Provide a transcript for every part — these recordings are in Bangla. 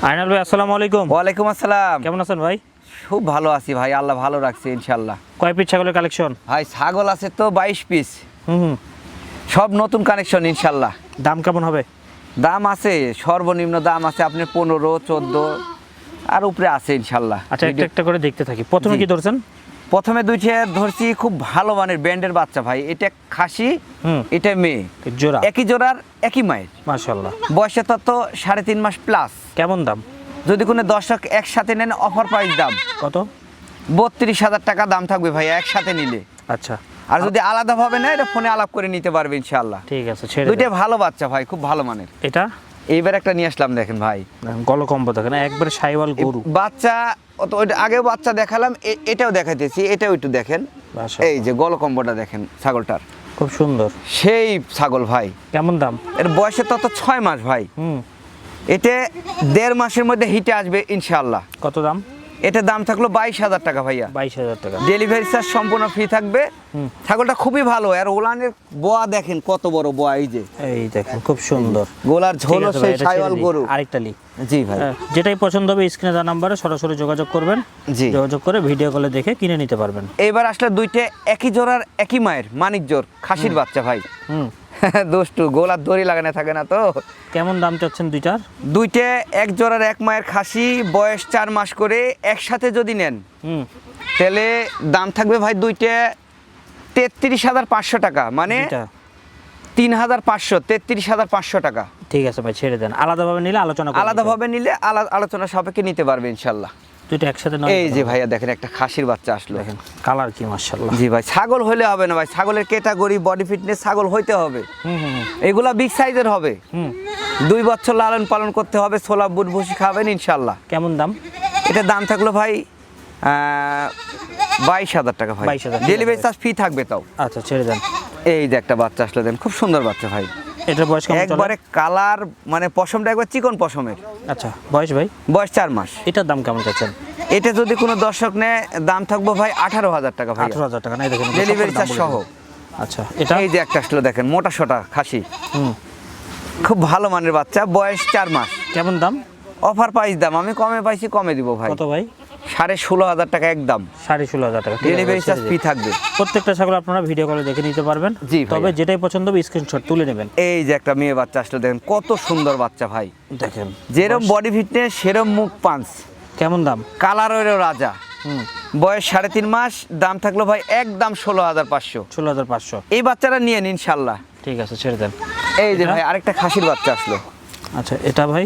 আইনাল ভাই আসসালামু আলাইকুম। ওয়ালাইকুম আসসালাম। কেমন আছেন ভাই? খুব ভালো আছি ভাই, আল্লাহ ভালো রাখছে ইনশাল্লাহ। কয় পিস ছাগলের কালেকশন? ভাই ছাগল আছে তো 22 পিস, হুম, সব নতুন কানেকশন ইনশাল্লাহ। দাম কেমন হবে? দাম আছে, সর্বনিম্ন দাম আছে আপনার 15, 14 আর উপরে আছে ইনশাল্লাহ। আচ্ছা, একটা একটা করে দেখতে থাকি। প্রথমে জি। কি ধরছেন? প্রথমে দুইটা ধরছি, খুব ভালো মানের ব্যান্ডের বাচ্চা ভাই। এটা খাসি, এটা মেয়ে, জোড়া একই জোড়ার একই মায়ের। মাশাআল্লাহ। বয়সে তত 3.5 মাস প্লাস। কেমন দাম? যদি কোনো দর্শক একসাথে নেন অফার প্রাইস দাম কত? 32,000 টাকা দাম থাকবে ভাই একসাথে নিলে। আচ্ছা, আর যদি আলাদাভাবে নেয় এটা ফোনে আলাপ করে নিতে পারবে ইনশাআল্লাহ। ঠিক আছে, ছেড়ে দুইটা দেন। ভালো বাচ্চা ভাই, খুব ভালো মানের। এটা এইবার একটা নিয়ে আসলাম, দেখেন ভাই গলকম্ব দেখেন, একবারে সাইওয়াল গরু। বাচ্চা ওইটা আগেও বাচ্চা দেখালাম, এটাও দেখাইতেছি, এটাও একটু দেখেন। মাশাআল্লাহ। এই যে গলকম্বটা দেখেন ছাগলটার, খুব সুন্দর। সেই ছাগল ভাই। কেমন দাম? এর বয়সে তত 6 মাস ভাই। এটা 1.5 মাসের মধ্যে হিটে আসবে ইনশাআল্লাহ। কত দাম? এটা দাম থাকলো 22,000 টাকা ভাইয়া। 22,000 টাকা। ডেলিভারি চার্জ সম্পূর্ণ ফ্রি থাকবে। ছাগলটা খুবই ভালো, আর ওলানের বোয়া দেখেন কত বড় বোয়া। এই যে এই দেখেন, খুব সুন্দর। গোলার ঠিক ঝোল, আছে ভাই, সেই এটা ছেড়ে সাইওয়াল দিই। গরু। আরেকটা লি। জি ভাই, যেটাই পছন্দ হবে স্ক্রিনে দেওয়া নাম্বারে সরাসরি যোগাযোগ করবেন। জি। যোগাযোগ করে ভিডিও কলে দেখে কিনে নিতে পারবেন। এইবার আসলে দুইটা একই জোড়ার একই মায়ের মানিক জোর খাসির বাচ্চা ভাই। দুষ্টু, গোলার দড়ি লাগানো থাকে না তো। কেমন দাম চাচ্ছেন দুইটার? দুইটা এক জোড়ার এক মায়ের খাসি, বয়স 4 মাস করে, একসাথে যদি নেন তাহলে দাম থাকবে ভাই দুইটা 33,500 টাকা, মানে 3,500, 33,500 টাকা। ঠিক আছে ভাই, ছেড়ে দেন। আলাদাভাবে নিলে আলোচনা করব। আলাদাভাবে নিলে আলোচনা সাপেক্ষে নিতে পারবে ইনশাল্লাহ। দুইটা একসাথে নয়। এই যে ভাইয়া দেখেন একটা খাসির বাচ্চা আসলো। দেখেন কালার কি মাশাআল্লাহ। জি ভাই, ছাগল হলে হবে না ভাই, ছাগলের ক্যাটাগরি বডি ফিটনেস ছাগল হইতে হবে। এগুলা বিগ সাইজের হবে। 2 বছর লালন পালন করতে হবে, ছোলা বুট ভুসি খাবেন ইনশাল্লাহ। কেমন দাম? এটা দাম থাকলো ভাই 22,000 টাকা ভাই। 22,000 ডেলিভারি চার্জ ফ্রি থাকবে তাও। আচ্ছা, ছেড়ে দেন। এই যে একটা বাচ্চা আসলো, দেন খুব সুন্দর বাচ্চা ভাই। এটার বয়স কেমন চলে? একবারে কালার, মানে পশমটা একবার চিকন পশমের। আচ্ছা, বয়স ভাই? বয়স 4 মাস। এটার দাম কেমন চাচ্ছেন? এটা যদি কোনো দর্শক নেয় দাম থাকবো ভাই 18,000 টাকা ভাই। 18,000 টাকা। নাই দেখেন ডেলিভারি চার্জ সহ। আচ্ছা, এটা এই যে একটা আসলো দেখেন, মোটা সোটা খাসি, খুব ভালো মানের বাচ্চা, বয়স 4 মাস। কেমন দাম? অফার প্রাইস দাম, আমি কমে পাইছি, কমে দিব ভাই। কত ভাই? 16,500 টাকা একদম। 16,500 টাকা। ডেলিভারি চার্জ ফ্রি থাকবে। প্রত্যেকটা ছাগল আপনারা ভিডিও কলে দেখে নিতে পারবেন। জি ভাই। তবে যেটাই পছন্দ হবে স্ক্রিনশট তুলে নেবেন। এই যে একটা মেয়ে বাচ্চা আসলো, দেখেন কত সুন্দর বাচ্চা ভাই। দেখেন যেরকম বডি ফিটনেস সেরকম মুখ পাঁচ। কেমন দাম? কালারেরও রাজা। বয়স 3.5 মাস। দাম থাকলো ভাই একদম 16,500। 16,500। এই বাচ্চাটা নিয়ে নিন ইনশাল্লাহ। ঠিক আছে, ছেড়ে দেন। এই যে ভাই আরেকটা খাসির বাচ্চা আসলো। আচ্ছা, এটা ভাই?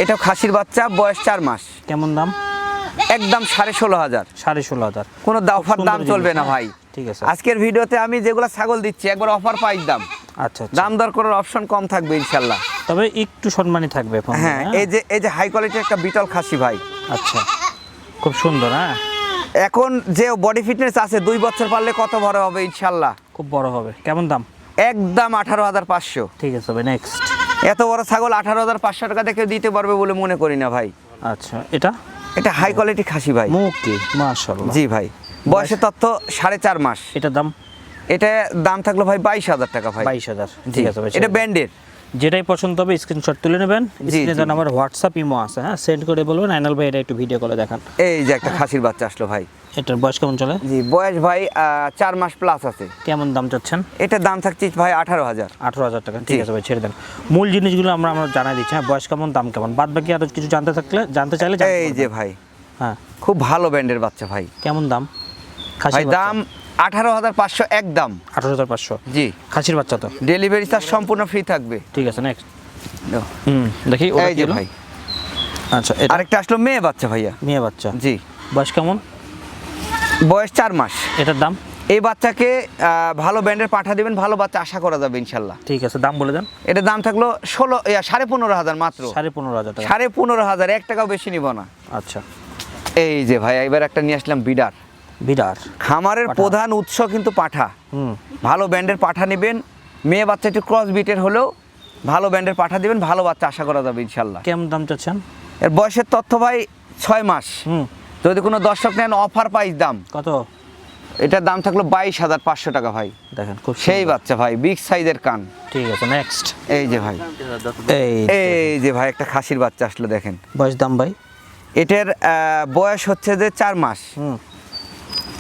এটাও খাসির বাচ্চা, বয়স 4 মাস। কেমন দাম? একদম 16,500। 16,500। কোনো অফার দাম চলবে না ভাই। ঠিক আছে। আজকের ভিডিওতে আমি যেগুলো ছাগল দিচ্ছি একবার অফার প্রাইস দাম। আচ্ছা, দাম দর করার অপশন কম থাকবে ইনশাল্লাহ। তবে একটু সম্মানী থাকবে। হ্যাঁ, এই যে হাই কোয়ালিটির একটা বিটল খাসি ভাই। আচ্ছা, খুব সুন্দর। হ্যাঁ, এখন যে বডি ফিটনেস আছে 2 বছর পারলে কত বড় হবে ইনশাল্লাহ। খুব বড় হবে। কেমন দাম? একদম 18,500। ঠিক আছে ভাই, নেক্সট। এত বড় ছাগল 18,500 টাকা দেখে দিতে পারবে বলে মনে করি না ভাই। আচ্ছা, এটা? এটা হাই কোয়ালিটি খাসি ভাই। মুখ কি মাশাআল্লাহ। জি ভাই, বয়সে তথ্য 4.5 মাস। এটার দাম? এটা দাম থাকলো ভাই 22,000 টাকা ভাই। 22,000। জি, ঠিক আছে ভাই, এটা ব্যান্ডের। যেটাই পছন্দ হবে স্ক্রিনশট তুলে নেবেন। স্ক্রিনে দেন আমার হোয়াটসঅ্যাপ ইমো আছে, হ্যাঁ, সেন্ড করে বলবেন আইনাল ভাই এটা একটু ভিডিও করে দেখান। এই যে একটা খাসির বাচ্চা আসলো ভাই। এটার বয়স কেমন চলে? জি, বয়স ভাই 4 মাস প্লাস আছে। কেমন দাম চাচ্ছেন? এটার দাম থাকছে ভাই 18,000। 18,000 টাকা। ঠিক আছে ভাই, ছেড়ে দেন। মূল জিনিসগুলো আমরা জানাই দিচ্ছি। হ্যাঁ, বয়স কেমন, দাম কেমন, বাদ বাকি আরো কিছু জানতে চাইলে এই যে ভাই, হ্যাঁ, খুব ভালো ব্যান্ডের বাচ্চা ভাই। কেমন দাম? ভাই দাম 18,500 একদম। 18,500। জি, খাসির বাচ্চা তো। ডেলিভারি চার্জ সম্পূর্ণ ফ্রি থাকবে। ঠিক আছে, নেক্সট। দেখি এই যে ভাই, আচ্ছা, এটা আরেকটা আসলো মেয়ে বাচ্চা ভাইয়া। মেয়ে বাচ্চা। জি, বয়স কেমন? বয়স 4 মাস। এটার দাম? এই বাচ্চাকে ভালো ব্যান্ডের পাঠা দিবেন, ভালো বাচ্চা আশা করা যাবে ইনশাল্লাহ। ঠিক আছে, দাম বলে দেন। এটা দাম থাকলো 15,500 মাত্র। 15,500 টাকা। 15,500, 1 টাকাও বেশি নিব না। আচ্ছা, এই যে ভাই এবার একটা নিয়ে আসলাম বিডার। বিডার খামারের প্রধান উৎস কিন্তু পাঠা। ভালো ব্যান্ডের পাঠা নেবেন। মেয়ে বাচ্চা একটু ক্রস বিটের হলেও ভালো ব্যান্ডের পাঠা দিবেন, ভালো বাচ্চা আশা করা যাবে ইনশাল্লাহ। কেমন দাম চাচ্ছেন? এর বয়সের তথ্য ভাই 6 মাস। যদি কোনো দর্শক নেন অফার প্রাইস দাম কত? এটার দাম থাকলো 22,500 টাকা ভাই। দেখেন খুব সেই বাচ্চা ভাই, বিগ সাইজের কান। ঠিক আছে, নেক্সট। এই যে ভাই, এই এই যে ভাই একটা খাসির বাচ্চা আসলো দেখেন। বয়স দাম ভাই? এটার বয়স হচ্ছে যে 4 মাস।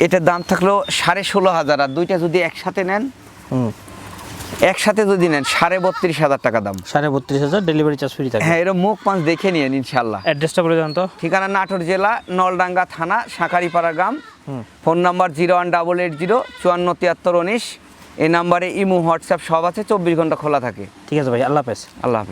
এটার দাম থাকলো 16,500, আর দুইটা যদি একসাথে নেন, একসাথে যদি নেন 32,500 টাকা দাম। 32,500, ডেলিভারি চার্জ ফ্রি থাকে। হ্যাঁ, এর মুখ পাঁচ দেখে নিন ইনশাল্লাহ। অ্যাড্রেসটা বলে দেন তো। ঠিকানা নাটোর জেলা, নলডাঙ্গা থানা, শাঁখারীপাড়া গ্রাম। Phone number 0188044719। এই নাম্বারে ইমো, হোয়াটসঅ্যাপ সব আছে, 24 ঘন্টা খোলা থাকে। ঠিক আছে ভাই, আল্লাহ হাফেজ। আল্লাহ হাফেজ।